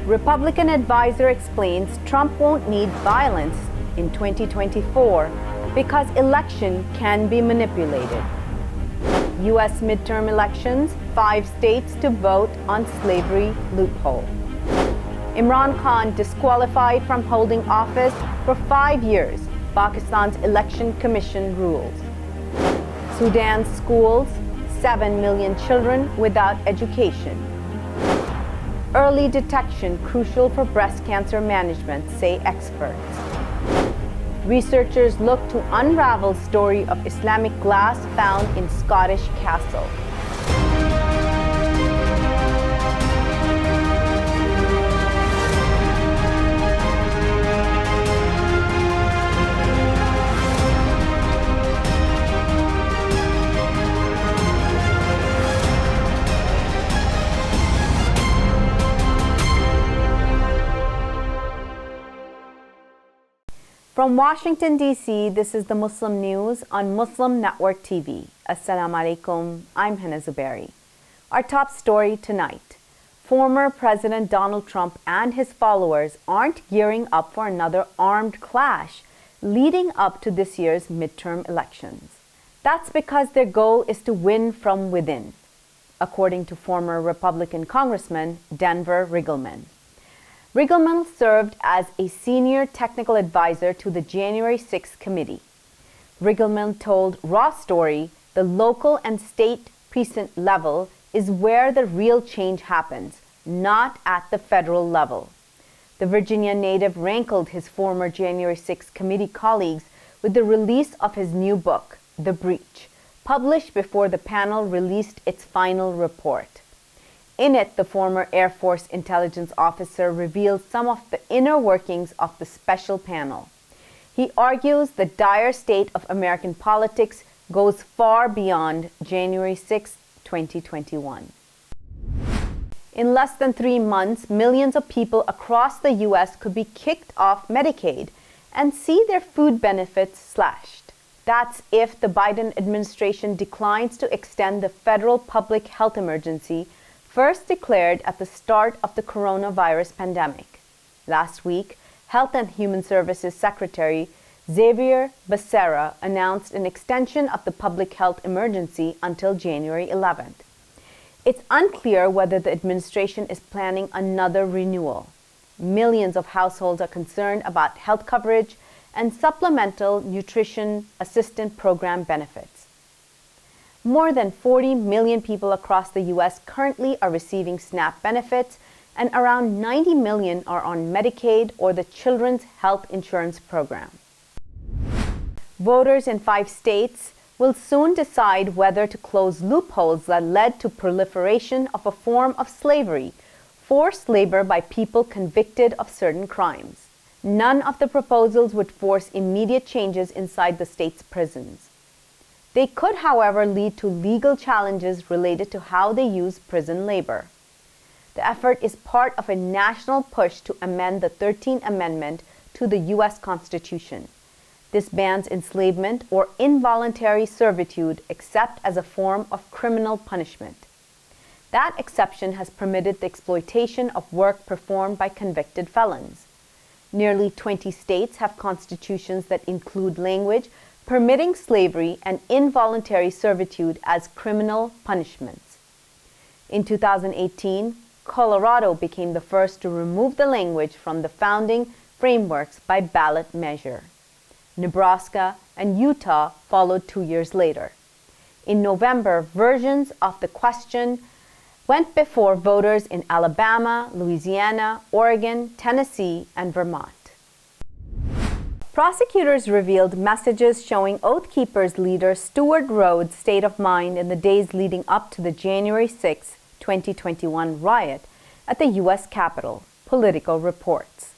Republican advisor explains Trump won't need violence in 2024 because election can be manipulated. U.S. midterm elections, 5 states to vote on slavery loophole. Imran Khan disqualified from holding office for 5 years, Pakistan's election commission rules. Sudan's schools, 7 million children without education. Early detection crucial for breast cancer management, say experts. Researchers look to unravel story of Islamic glass found in Scottish castle. From Washington, D.C., this is the Muslim News on Muslim Network TV. Assalamu alaikum, I'm Hena Zuberi. Our top story tonight. Former President Donald Trump and his followers aren't gearing up for another armed clash leading up to this year's midterm elections. That's because their goal is to win from within, according to former Republican Congressman Denver Riggleman. Riggleman served as a senior technical advisor to the January 6th committee. Riggleman told Raw Story the local and state precinct level is where the real change happens, not at the federal level. The Virginia native rankled his former January 6th committee colleagues with the release of his new book, The Breach, published before the panel released its final report. In it, the former Air Force intelligence officer revealed some of the inner workings of the special panel. He argues the dire state of American politics goes far beyond January 6, 2021. In less than 3 months, millions of people across the U.S. could be kicked off Medicaid and see their food benefits slashed. That's if the Biden administration declines to extend the federal public health emergency first declared at the start of the coronavirus pandemic. Last week, Health and Human Services Secretary Xavier Becerra announced an extension of the public health emergency until January 11th. It's unclear whether the administration is planning another renewal. Millions of households are concerned about health coverage and supplemental nutrition assistance program benefits. More than 40 million people across the U.S. currently are receiving SNAP benefits, and around 90 million are on Medicaid or the Children's Health Insurance Program. Voters in 5 states will soon decide whether to close loopholes that led to proliferation of a form of slavery, forced labor by people convicted of certain crimes. None of the proposals would force immediate changes inside the state's prisons. They could, however, lead to legal challenges related to how they use prison labor. The effort is part of a national push to amend the 13th Amendment to the U.S. Constitution. This bans enslavement or involuntary servitude except as a form of criminal punishment. That exception has permitted the exploitation of work performed by convicted felons. Nearly 20 states have constitutions that include language permitting slavery and involuntary servitude as criminal punishments. In 2018, Colorado became the first to remove the language from the founding frameworks by ballot measure. Nebraska and Utah followed 2 years later. In November, versions of the question went before voters in Alabama, Louisiana, Oregon, Tennessee, and Vermont. Prosecutors revealed messages showing Oath Keepers leader Stewart Rhodes' state of mind in the days leading up to the January 6, 2021 riot at the U.S. Capitol, Politico reports.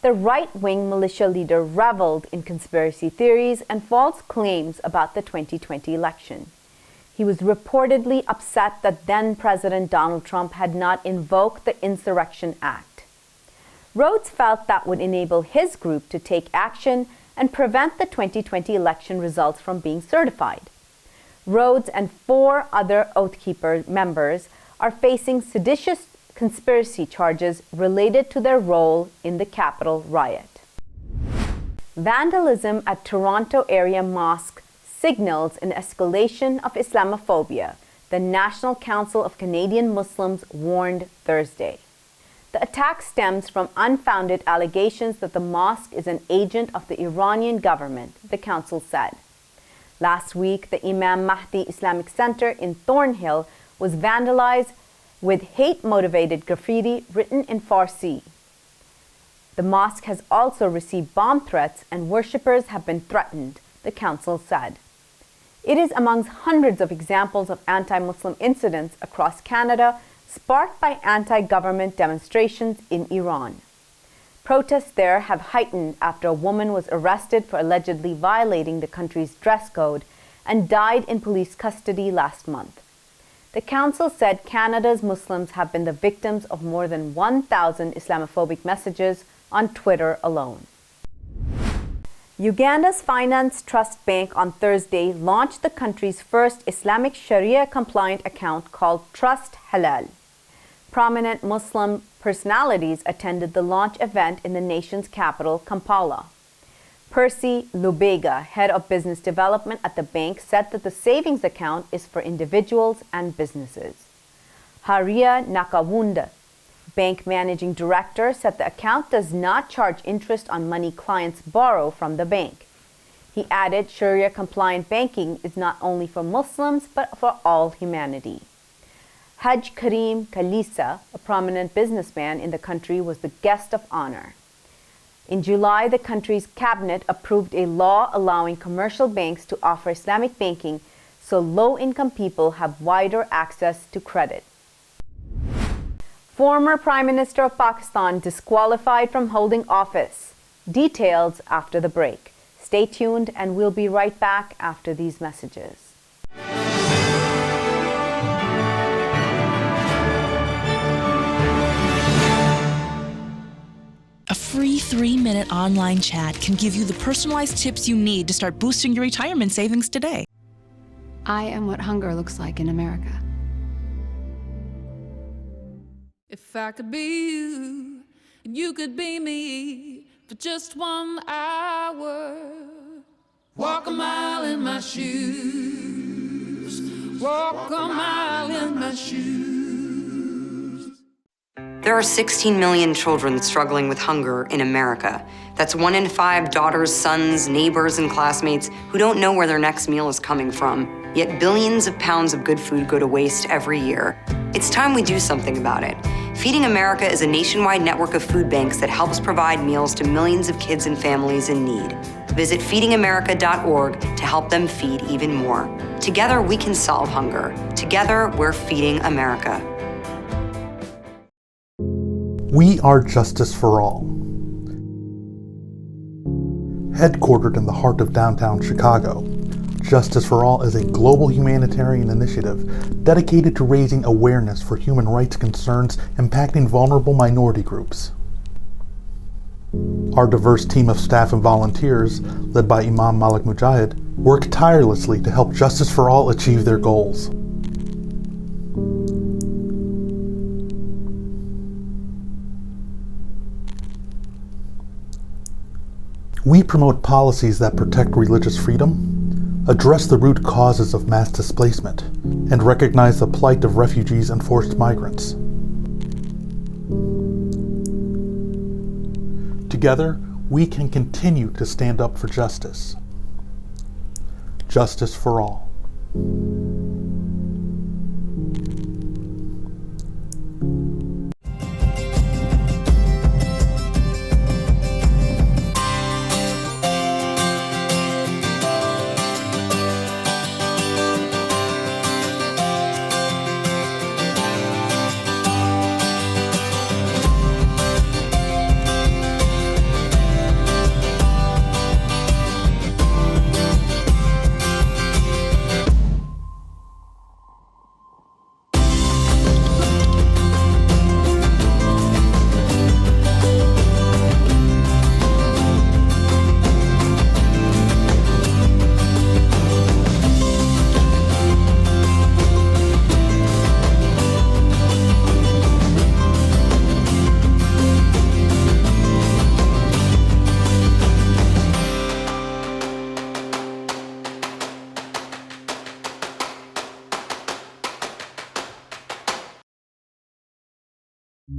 The right-wing militia leader reveled in conspiracy theories and false claims about the 2020 election. He was reportedly upset that then-President Donald Trump had not invoked the Insurrection Act. Rhodes felt that would enable his group to take action and prevent the 2020 election results from being certified. Rhodes and 4 other Oath Keeper members are facing seditious conspiracy charges related to their role in the Capitol riot. Vandalism at Toronto area mosque signals an escalation of Islamophobia, the National Council of Canadian Muslims warned Thursday. The attack stems from unfounded allegations that the mosque is an agent of the Iranian government, the council said. Last week, the Imam Mahdi Islamic Center in Thornhill was vandalized with hate-motivated graffiti written in Farsi. The mosque has also received bomb threats and worshippers have been threatened, the council said. It is amongst hundreds of examples of anti-Muslim incidents across Canada sparked by anti-government demonstrations in Iran. Protests there have heightened after a woman was arrested for allegedly violating the country's dress code and died in police custody last month. The council said Canada's Muslims have been the victims of more than 1,000 Islamophobic messages on Twitter alone. Uganda's Finance Trust Bank on Thursday launched the country's first Islamic Sharia-compliant account called Trust Halal. Prominent Muslim personalities attended the launch event in the nation's capital, Kampala. Percy Lubega, head of business development at the bank, said that the savings account is for individuals and businesses. Haria Nakawunda, bank managing director, said the account does not charge interest on money clients borrow from the bank. He added Sharia-compliant banking is not only for Muslims but for all humanity. Haj Karim Kalisa, a prominent businessman in the country, was the guest of honor. In July, the country's cabinet approved a law allowing commercial banks to offer Islamic banking so low-income people have wider access to credit. Former Prime Minister of Pakistan disqualified from holding office. Details after the break. Stay tuned and we'll be right back after these messages. A free 3-minute online chat can give you the personalized tips you need to start boosting your retirement savings today. I am what hunger looks like in America. If I could be you, and you could be me for just 1 hour. Walk a mile in my shoes. Walk a mile in my shoes. There are 16 million children struggling with hunger in America. That's 1 in 5 daughters, sons, neighbors, and classmates who don't know where their next meal is coming from. Yet billions of pounds of good food go to waste every year. It's time we do something about it. Feeding America is a nationwide network of food banks that helps provide meals to millions of kids and families in need. Visit feedingamerica.org to help them feed even more. Together, we can solve hunger. Together, we're feeding America. We are Justice for All. Headquartered in the heart of downtown Chicago, Justice for All is a global humanitarian initiative dedicated to raising awareness for human rights concerns impacting vulnerable minority groups. Our diverse team of staff and volunteers, led by Imam Malik Mujahid, work tirelessly to help Justice for All achieve their goals. We promote policies that protect religious freedom, address the root causes of mass displacement, and recognize the plight of refugees and forced migrants. Together, we can continue to stand up for justice. Justice for all. To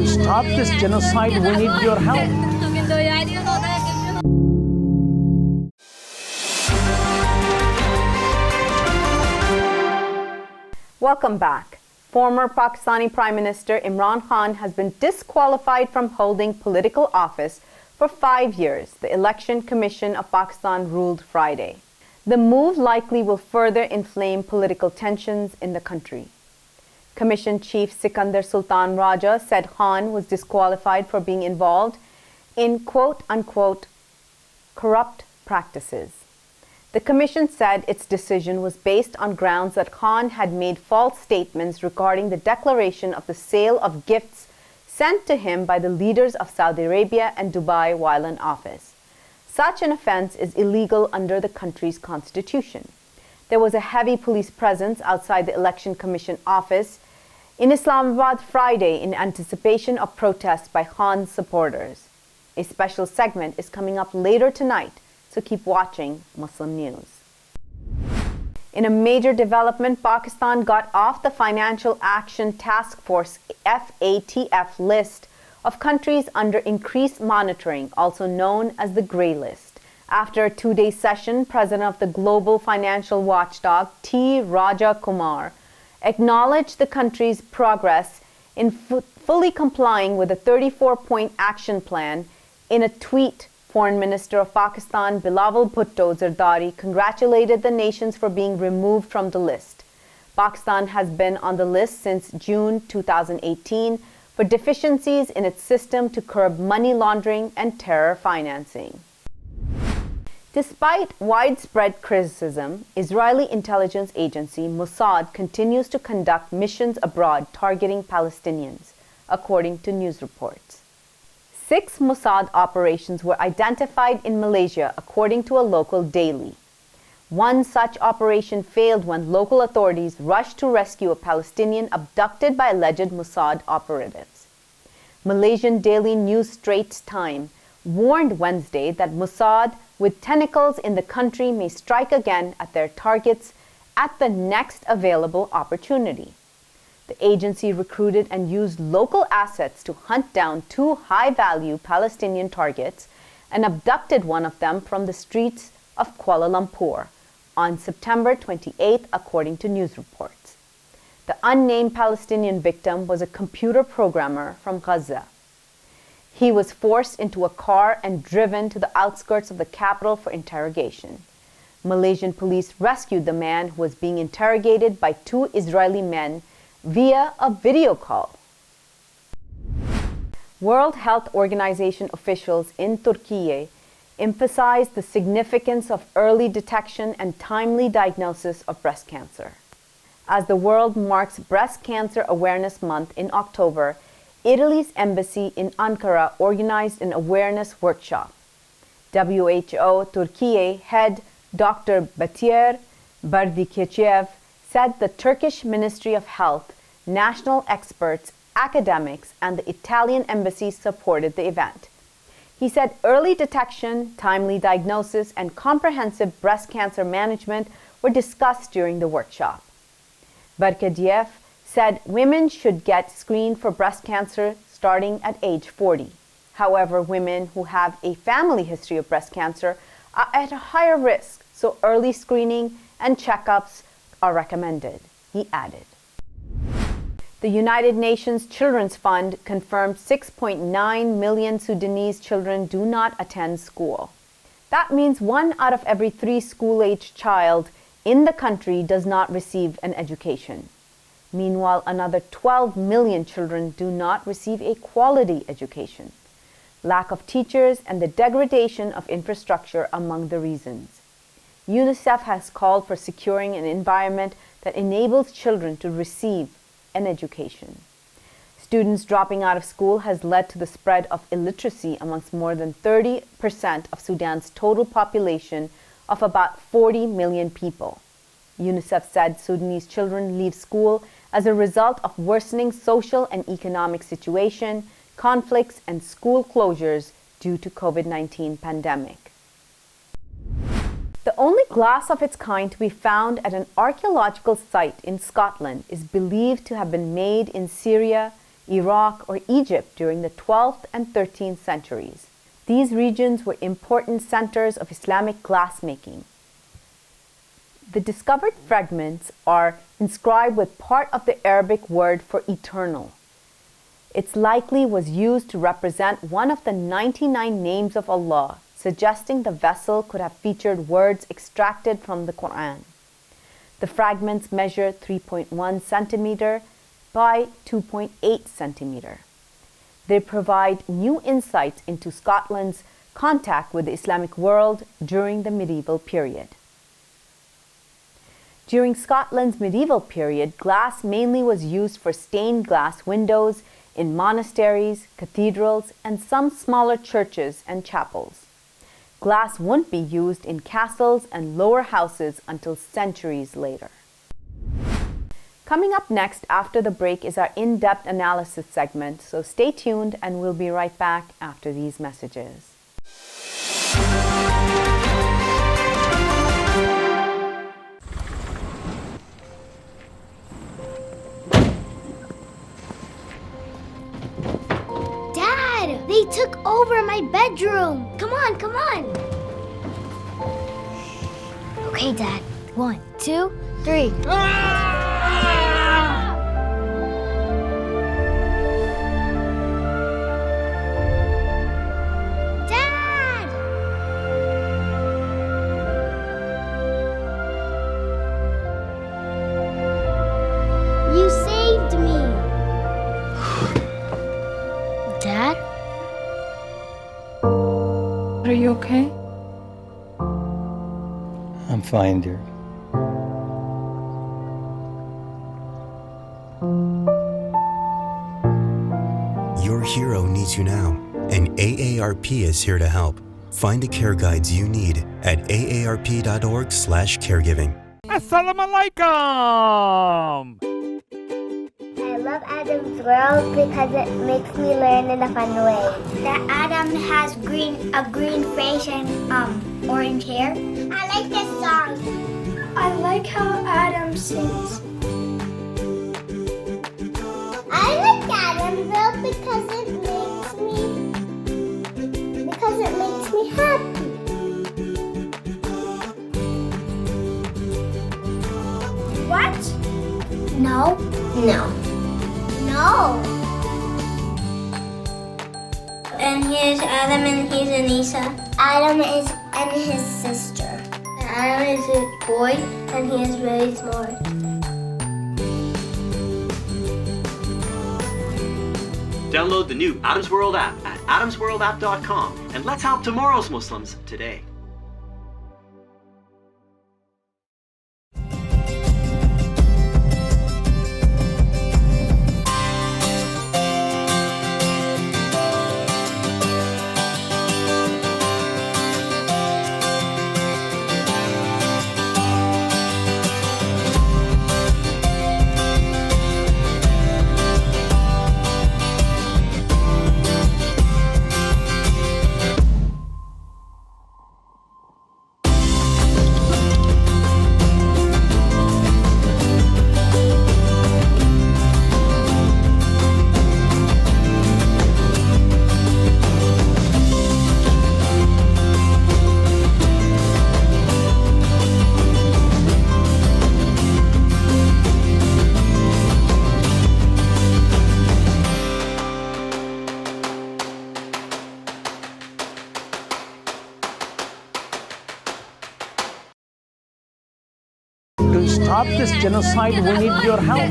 stop this genocide, we need your help. Welcome back. Former Pakistani Prime Minister Imran Khan has been disqualified from holding political office for 5 years, the Election Commission of Pakistan ruled Friday. The move likely will further inflame political tensions in the country. Commission Chief Sikandar Sultan Raja said Khan was disqualified for being involved in quote-unquote corrupt practices. The commission said its decision was based on grounds that Khan had made false statements regarding the declaration of the sale of gifts sent to him by the leaders of Saudi Arabia and Dubai while in office. Such an offense is illegal under the country's constitution. There was a heavy police presence outside the Election Commission office in Islamabad Friday in anticipation of protests by Khan's supporters. A special segment is coming up later tonight, so keep watching Muslim News. In a major development, Pakistan got off the Financial Action Task Force FATF list of countries under increased monitoring, also known as the Grey List. After a 2-day session, President of the Global Financial Watchdog, T. Raja Kumar, acknowledged the country's progress in fully complying with a 34-point action plan. In a tweet, Foreign Minister of Pakistan, Bilawal Bhutto Zardari, congratulated the nations for being removed from the list. Pakistan has been on the list since June 2018 for deficiencies in its system to curb money laundering and terror financing. Despite widespread criticism, Israeli intelligence agency Mossad continues to conduct missions abroad targeting Palestinians, according to news reports. 6 Mossad operations were identified in Malaysia, according to a local daily. One such operation failed when local authorities rushed to rescue a Palestinian abducted by alleged Mossad operatives. Malaysian daily news Straits Times warned Wednesday that Mossad, with tentacles in the country, may strike again at their targets at the next available opportunity. The agency recruited and used local assets to hunt down 2 high-value Palestinian targets and abducted one of them from the streets of Kuala Lumpur on September 28, according to news reports. The unnamed Palestinian victim was a computer programmer from Raza. He was forced into a car and driven to the outskirts of the capital for interrogation. Malaysian police rescued the man who was being interrogated by 2 Israeli men via a video call. World Health Organization officials in Turkey emphasized the significance of early detection and timely diagnosis of breast cancer. As the world marks Breast Cancer Awareness Month in October, Italy's embassy in Ankara organized an awareness workshop. WHO Turkey head Dr. Batyar Bardikchev said the Turkish Ministry of Health, national experts, academics, and the Italian embassy supported the event. He said early detection, timely diagnosis, and comprehensive breast cancer management were discussed during the workshop. Bardikchev said women should get screened for breast cancer starting at age 40. However, women who have a family history of breast cancer are at a higher risk, so early screening and checkups are recommended, he added. The United Nations Children's Fund confirmed 6.9 million Sudanese children do not attend school. That means 1 out of every 3 school-aged child in the country does not receive an education. Meanwhile, another 12 million children do not receive a quality education. Lack of teachers and the degradation of infrastructure among the reasons. UNICEF has called for securing an environment that enables children to receive an education. Students dropping out of school has led to the spread of illiteracy amongst more than 30% of Sudan's total population of about 40 million people. UNICEF said Sudanese children leave school as a result of worsening social and economic situation, conflicts, and school closures due to COVID-19 pandemic. The only glass of its kind to be found at an archaeological site in Scotland is believed to have been made in Syria, Iraq, or Egypt during the 12th and 13th centuries. These regions were important centers of Islamic glassmaking. The discovered fragments are inscribed with part of the Arabic word for eternal. It likely was used to represent one of the 99 names of Allah, suggesting the vessel could have featured words extracted from the Quran. The fragments measure 3.1 centimeter by 2.8 centimeter. They provide new insights into Scotland's contact with the Islamic world during the medieval period. During Scotland's medieval period, glass mainly was used for stained glass windows in monasteries, cathedrals, and some smaller churches and chapels. Glass wouldn't be used in castles and lower houses until centuries later. Coming up next after the break is our in-depth analysis segment, so stay tuned and we'll be right back after these messages. Dad, they took over my bedroom. Come on, come on. Okay, Dad. 1, 2, 3. Are you okay? I'm fine, dear. Your hero needs you now, and AARP is here to help. Find the care guides you need at aarp.org/caregiving. Assalamu alaikum! I love Adam's World because it makes me learn in a fun way. That Adam has a green face and orange hair. I like this song. I like how Adam sings. I like Adam's World because it makes me happy. What? No. And here's Adam and here's Anissa. Adam is and his sister. Adam is a boy and he is very smart. Download the new Adam's World app at adamsworldapp.com and let's help tomorrow's Muslims today. To stop this genocide, we need your help.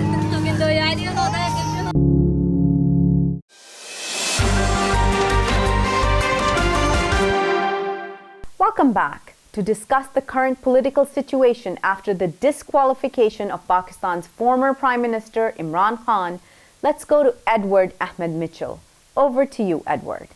Welcome back. To discuss the current political situation after the disqualification of Pakistan's former Prime Minister Imran Khan, let's go to Edward Ahmed Mitchell. Over to you, Edward.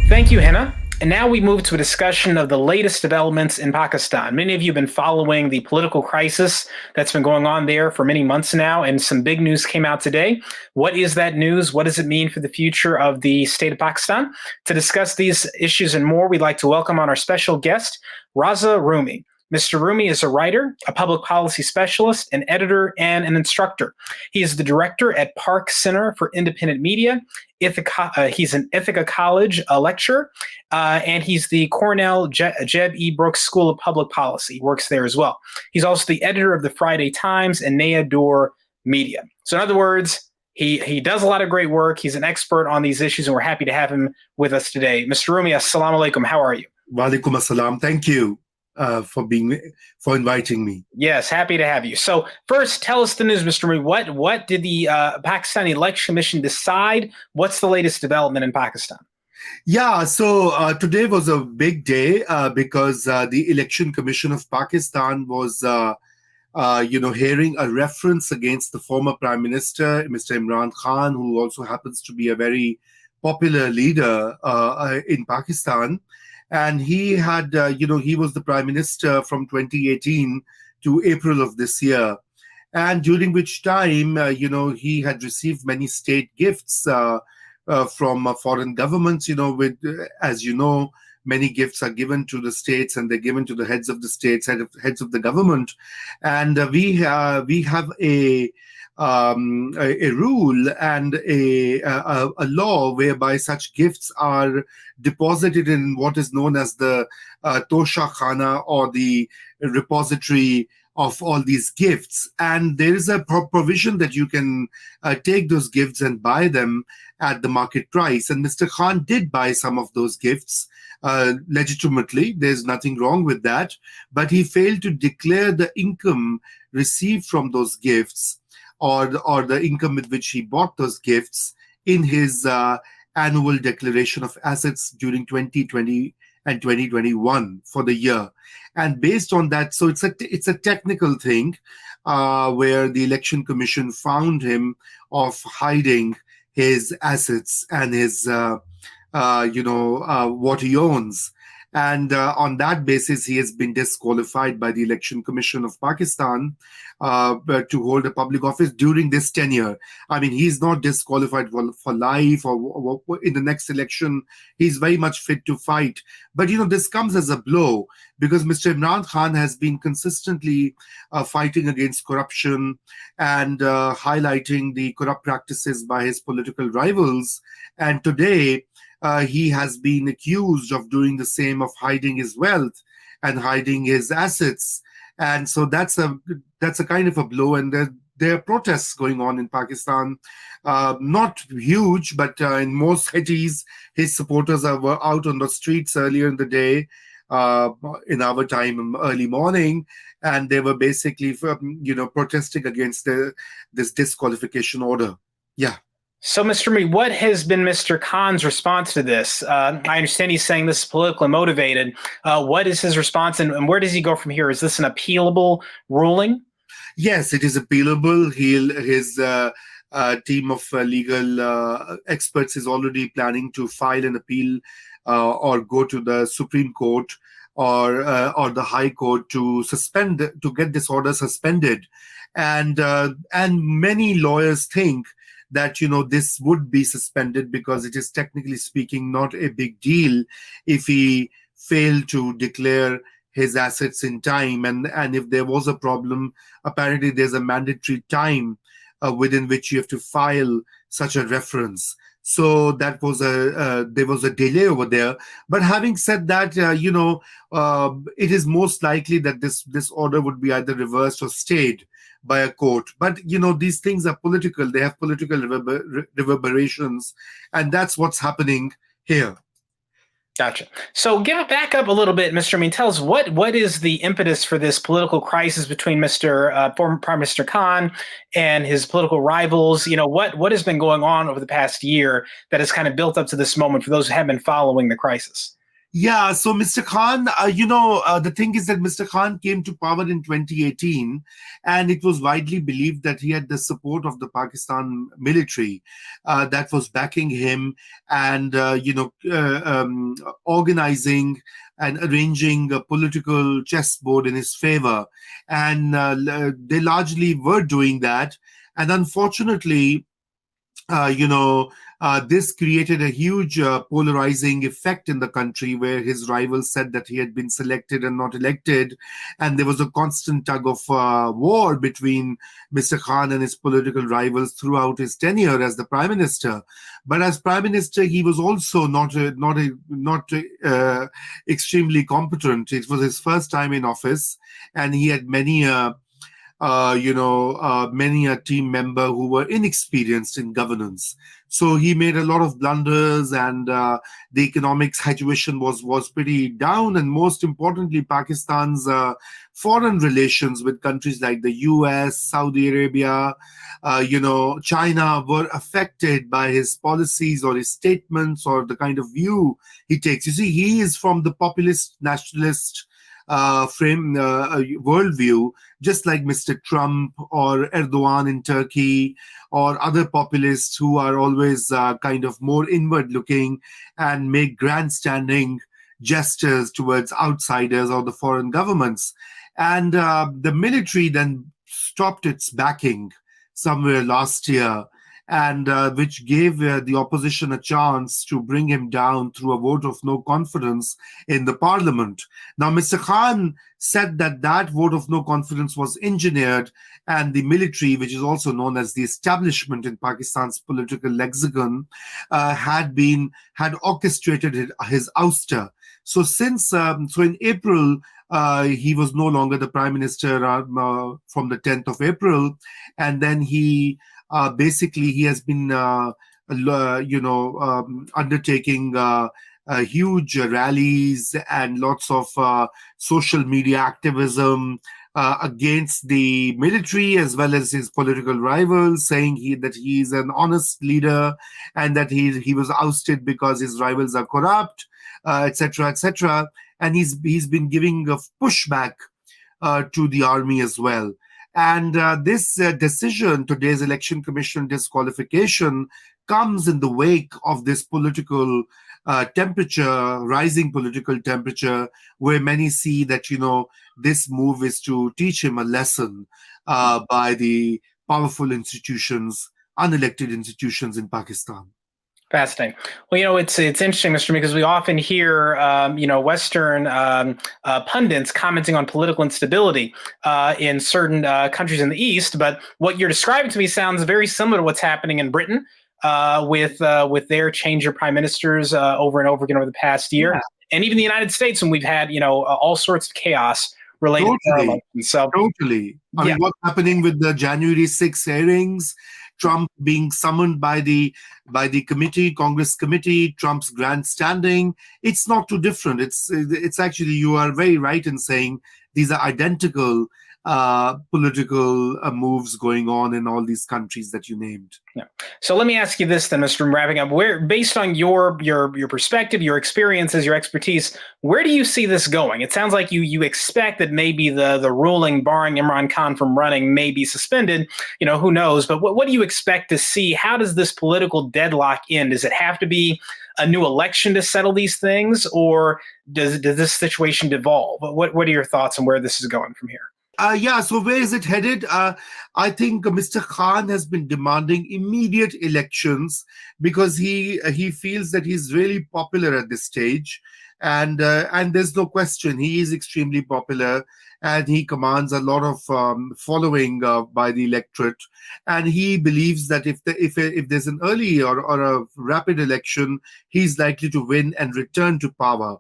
Thank you, Hena. And now we move to a discussion of the latest developments in Pakistan. Many of you have been following the political crisis that's been going on there for many months now, and some big news came out today. What is that news? What does it mean for the future of the state of Pakistan? To discuss these issues and more, we'd like to welcome on our special guest, Raza Rumi. Mr. Rumi is a writer, a public policy specialist, an editor, and an instructor. He is the director at Park Center for Independent Media. He's an Ithaca College lecturer, and he's the Cornell Jeb E. Brooks School of Public Policy. He works there as well. He's also the editor of the Friday Times and Naya Door Media. So in other words, he does a lot of great work. He's an expert on these issues, and we're happy to have him with us today. Mr. Rumi, assalamu alaikum. How are you? Wa alaikum assalam. Thank you for inviting me. Yes, happy to have you. So first, tell us the news, Mr. Rumi. What did the Pakistani Election Commission decide? What's the latest development in Pakistan? Yeah, so today was a big day because the Election Commission of Pakistan was, hearing a reference against the former Prime Minister, Mr. Imran Khan, who also happens to be a very popular leader in Pakistan. And he had, he was the prime minister from 2018 to April of this year. And during which time, he had received many state gifts from foreign governments, as you know, many gifts are given to the states and they're given to the heads of the states, heads of the government. And we have a rule and a law whereby such gifts are deposited in what is known as the Tosha Khana, or the repository of all these gifts. And there is a provision that you can take those gifts and buy them at the market price. And Mr. Khan did buy some of those gifts legitimately. There's nothing wrong with that. But he failed to declare the income received from those gifts, or the income with which he bought those gifts, in his annual declaration of assets during 2020 and 2021 for the year. And based on that, so it's a technical thing where the Election Commission found him of hiding his assets and his what he owns. And on that basis, he has been disqualified by the Election Commission of Pakistan to hold a public office during this tenure. I mean, he's not disqualified for life or in the next election. He's very much fit to fight. But, this comes as a blow because Mr. Imran Khan has been consistently fighting against corruption and highlighting the corrupt practices by his political rivals. And today, he has been accused of doing the same, of hiding his wealth and hiding his assets. And so that's a kind of a blow. And there are protests going on in Pakistan, not huge, but in most cities, his supporters were out on the streets earlier in the day, in our time, early morning, and they were basically, protesting against this disqualification order. Yeah. So, Mr. Rumi, what has been Mr. Khan's response to this? I understand he's saying this is politically motivated. What is his response, and where does he go from here? Is this an appealable ruling? Yes, it is appealable. His team of legal experts is already planning to file an appeal or go to the Supreme Court or the High Court to get this order suspended. And many lawyers think that this would be suspended because it is, technically speaking, not a big deal if he failed to declare his assets in time. And if there was a problem, apparently there's a mandatory time within which you have to file such a reference. So that was there was a delay over there. But having said that, it is most likely that this order would be either reversed or stayed by a court. But these things are political. They have political reverberations, and that's what's happening here. Gotcha. So give it back up a little bit, Mr. Amin. Tell us what is the impetus for this political crisis between former Prime Minister Khan and his political rivals? What has been going on over the past year that has kind of built up to this moment for those who have been following the crisis? Yeah, so Mr. Khan, the thing is that Mr. Khan came to power in 2018, and it was widely believed that he had the support of the Pakistan military that was backing him and, organizing and arranging a political chessboard in his favor. And they largely were doing that. And unfortunately, this created a huge polarizing effect in the country where his rivals said that he had been selected and not elected. And there was a constant tug of war between Mr. Khan and his political rivals throughout his tenure as the prime minister. But as prime minister, he was also not extremely competent. It was his first time in office, and he had many many a team member who were inexperienced in governance. So he made a lot of blunders, and the economic situation was pretty down. And most importantly, Pakistan's foreign relations with countries like the US, Saudi Arabia, China were affected by his policies or his statements or the kind of view he takes. You see, he is from the populist nationalist worldview, just like Mr. Trump or Erdogan in Turkey or other populists who are always kind of more inward looking and make grandstanding gestures towards outsiders or the foreign governments. And the military then stopped its backing somewhere last year, and which gave the opposition a chance to bring him down through a vote of no confidence in the parliament. Now, Mr. Khan said that that vote of no confidence was engineered, and the military, which is also known as the establishment in Pakistan's political lexicon, had orchestrated his ouster. So in April, he was no longer the prime minister from the 10th of April, and then he has been, undertaking huge rallies and lots of social media activism against the military as well as his political rivals, saying that he is an honest leader and that he was ousted because his rivals are corrupt, etc., etc. And he's been giving a pushback to the army as well. And this decision, today's Election Commission disqualification, comes in the wake of this political rising political temperature, where many see that, this move is to teach him a lesson by the powerful institutions, unelected institutions in Pakistan. Fascinating. Well, it's interesting, Mr. because we often hear, Western pundits commenting on political instability in certain countries in the East. But what you're describing to me sounds very similar to what's happening in Britain with their change of prime ministers over and over again over the past year, and even the United States, when we've had all sorts of chaos related to elections. So totally. I mean, what's happening with the January 6 hearings? Trump being summoned by the committee, Congress committee, Trump's grandstanding. It's not too different. It's actually, you are very right in saying these are identical political moves going on in all these countries that you named. Yeah. So let me ask you this then, Mr. Wrapping up, where, based on your perspective, your experiences, your expertise, where do you see this going? It sounds like you expect that maybe the ruling barring Imran Khan from running may be suspended. Who knows? But what do you expect to see? How does this political deadlock end? Does it have to be a new election to settle these things, or does this situation devolve? What are your thoughts on where this is going from here? So where is it headed? I think Mr. Khan has been demanding immediate elections because he feels that he's really popular at this stage, and there's no question he is extremely popular, and he commands a lot of following by the electorate, and he believes that if there's an early or a rapid election, he's likely to win and return to power.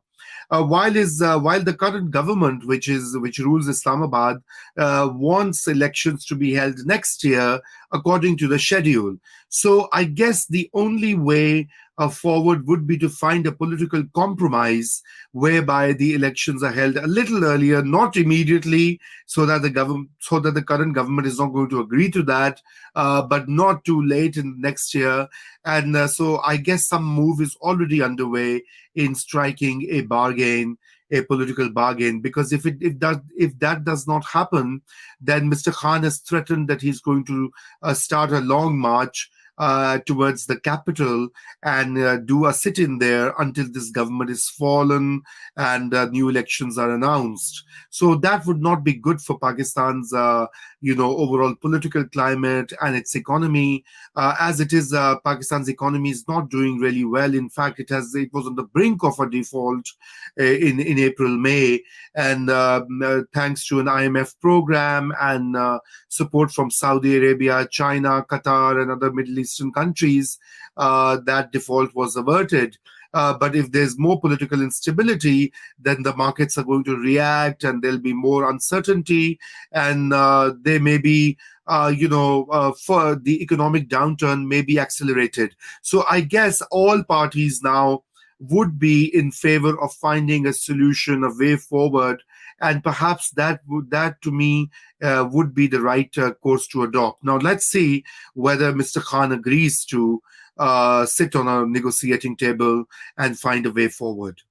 While the current government, which rules Islamabad, wants elections to be held next year according to the schedule. So I guess the only way forward would be to find a political compromise whereby the elections are held a little earlier, not immediately, so that the current government is not going to agree to that, but not too late in next year. And so I guess some move is already underway in striking a bargain, a political bargain, because if that does not happen, then Mr. Khan has threatened that he's going to start a long march towards the capital and do a sit-in there until this government is fallen and new elections are announced. So that would not be good for Pakistan's, overall political climate and its economy. As it is, Pakistan's economy is not doing really well. In fact, it was on the brink of a default in April, May, and thanks to an IMF program and support from Saudi Arabia, China, Qatar, and other Middle Eastern countries, that default was averted. But if there's more political instability, then the markets are going to react and there'll be more uncertainty, and there may be, for the economic downturn may be accelerated. So I guess all parties now would be in favor of finding a solution, a way forward, and perhaps that to me would be the right course to adopt. Now let's see whether Mr. Khan agrees to sit on a negotiating table and find a way forward.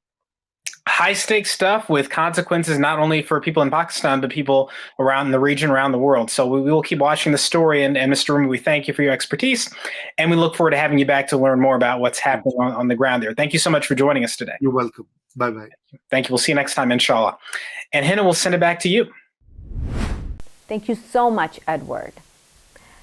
High stakes stuff with consequences not only for people in Pakistan, but people around the region, around the world. So we will keep watching the story. And Mr. Rumi, we thank you for your expertise. And we look forward to having you back to learn more about what's happening on the ground there. Thank you so much for joining us today. You're welcome. Bye-bye. Thank you. We'll see you next time, inshallah. And Hena, we'll send it back to you. Thank you so much, Edward.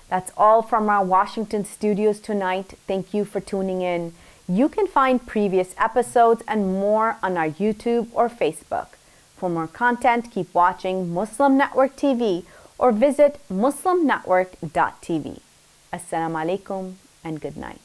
That's all from our Washington studios tonight. Thank you for tuning in. You can find previous episodes and more on our YouTube or Facebook. For more content, keep watching Muslim Network TV or visit muslimnetwork.tv. Assalamu alaikum and good night.